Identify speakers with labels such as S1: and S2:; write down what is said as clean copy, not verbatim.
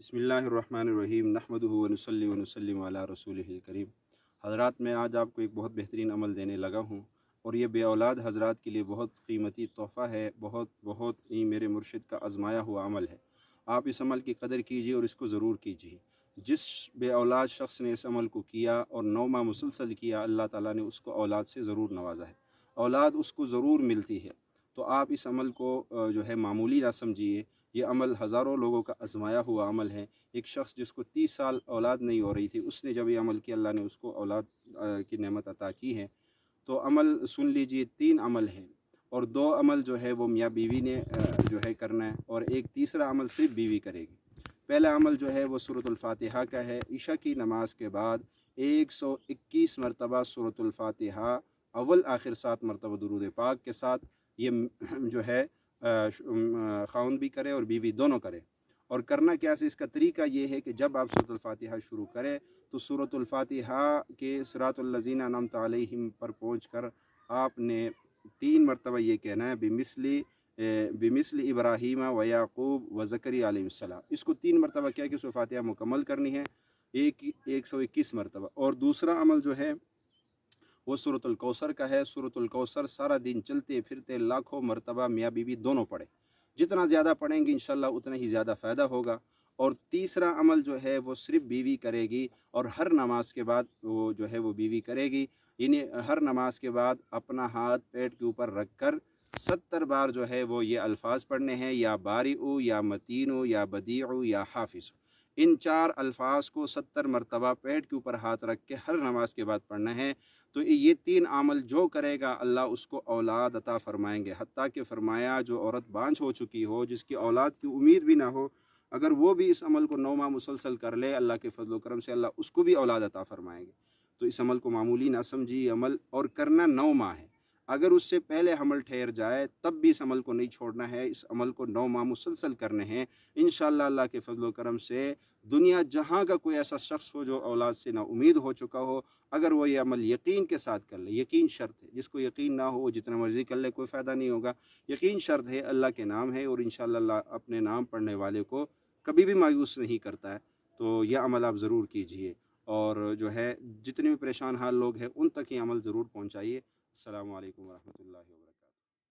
S1: بسم اللہ الرحمن الرحیم نحمدہ ونصلی ونسلم علی رسولہ الکریم۔ حضرات، میں آج آپ کو ایک بہت بہترین عمل دینے لگا ہوں، اور یہ بے اولاد حضرات کے لیے بہت قیمتی تحفہ ہے، بہت ہی میرے مرشد کا آزمایا ہوا عمل ہے۔ آپ اس عمل کی قدر کیجیے اور اس کو ضرور کیجیے۔ جس بے اولاد شخص نے اس عمل کو کیا اور 9 ماہ مسلسل کیا، اللہ تعالیٰ نے اس کو اولاد سے ضرور نوازا ہے، اولاد اس کو ضرور ملتی ہے۔ تو آپ اس عمل کو جو ہے معمولی نہ سمجھیے۔ یہ عمل ہزاروں لوگوں کا آزمایا ہوا عمل ہے۔ ایک شخص جس کو 30 سال اولاد نہیں ہو رہی تھی، اس نے جب یہ عمل کیا، اللہ نے اس کو اولاد کی نعمت عطا کی ہے۔ تو عمل سن لیجئے، 3 عمل ہیں، اور 2 عمل جو ہے وہ میاں بیوی نے جو ہے کرنا ہے، اور ایک تیسرا عمل صرف بیوی کرے گی۔ پہلا عمل جو ہے وہ سورۃ الفاتحہ کا ہے۔ عشاء کی نماز کے بعد 121 مرتبہ سورۃ الفاتحہ، اول آخر 7 مرتبہ درود پاک کے ساتھ، یہ جو ہے خاوند بھی کرے اور بیوی دونوں کرے۔ اور کرنا کیا ہے، اس کا طریقہ یہ ہے کہ جب آپ سورۃ الفاتحہ شروع کریں تو سورۃ الفاتحہ کے صراط الذین انعمت علیہم پر پہنچ کر آپ نے 3 مرتبہ یہ کہنا ہے، بمثل ابراہیم و یعقوب و زکریا علیہ السلام۔ اس کو 3 مرتبہ کیا کہ سورۃ الفاتحہ مکمل کرنی ہے، 121 مرتبہ۔ اور دوسرا عمل جو ہے وہ سورۃ الکوثر کا ہے۔ سورۃ الکوثر سارا دن چلتے پھرتے لاکھوں مرتبہ میاں بیوی دونوں پڑھیں۔ جتنا زیادہ پڑھیں گے انشاءاللہ اتنا ہی زیادہ فائدہ ہوگا۔ اور تیسرا عمل جو ہے وہ صرف بیوی کرے گی، اور ہر نماز کے بعد وہ جو ہے وہ بیوی کرے گی، یعنی ہر نماز کے بعد اپنا ہاتھ پیٹ کے اوپر رکھ کر 70 بار جو ہے وہ یہ الفاظ پڑھنے ہیں، یا بارئ یا متین یا بدیع یا حافظ۔ ان 4 الفاظ کو 70 مرتبہ پیٹ کے اوپر ہاتھ رکھ کے ہر نماز کے بعد پڑھنا ہے۔ تو یہ 3 عمل جو کرے گا اللہ اس کو اولاد عطا فرمائیں گے۔ حتیٰ کہ فرمایا جو عورت بانجھ ہو چکی ہو، جس کی اولاد کی امید بھی نہ ہو، اگر وہ بھی اس عمل کو 9 ماہ مسلسل کر لے، اللہ کے فضل و کرم سے اللہ اس کو بھی اولاد عطا فرمائیں گے۔ تو اس عمل کو معمولی نہ سمجھیے، عمل اور کرنا 9 ماہ ہے۔ اگر اس سے پہلے عمل ٹھہر جائے تب بھی اس عمل کو نہیں چھوڑنا ہے، اس عمل کو 9 ماہ مسلسل کرنے ہیں۔ انشاءاللہ اللہ کے فضل و کرم سے دنیا جہاں کا کوئی ایسا شخص ہو جو اولاد سے نا امید ہو چکا ہو، اگر وہ یہ عمل یقین کے ساتھ کر لے، یقین شرط ہے، جس کو یقین نہ ہو وہ جتنا مرضی کر لے کوئی فائدہ نہیں ہوگا۔ یقین شرط ہے، اللہ کے نام ہے، اور انشاءاللہ اللہ اپنے نام پڑھنے والے کو کبھی بھی مایوس نہیں کرتا ہے۔ تو یہ عمل آپ ضرور کیجئے، اور جو ہے جتنے بھی پریشان حال لوگ ہیں ان تک یہ عمل ضرور پہنچائیے۔ السلام علیکم ورحمۃ اللہ وبرکاتہ۔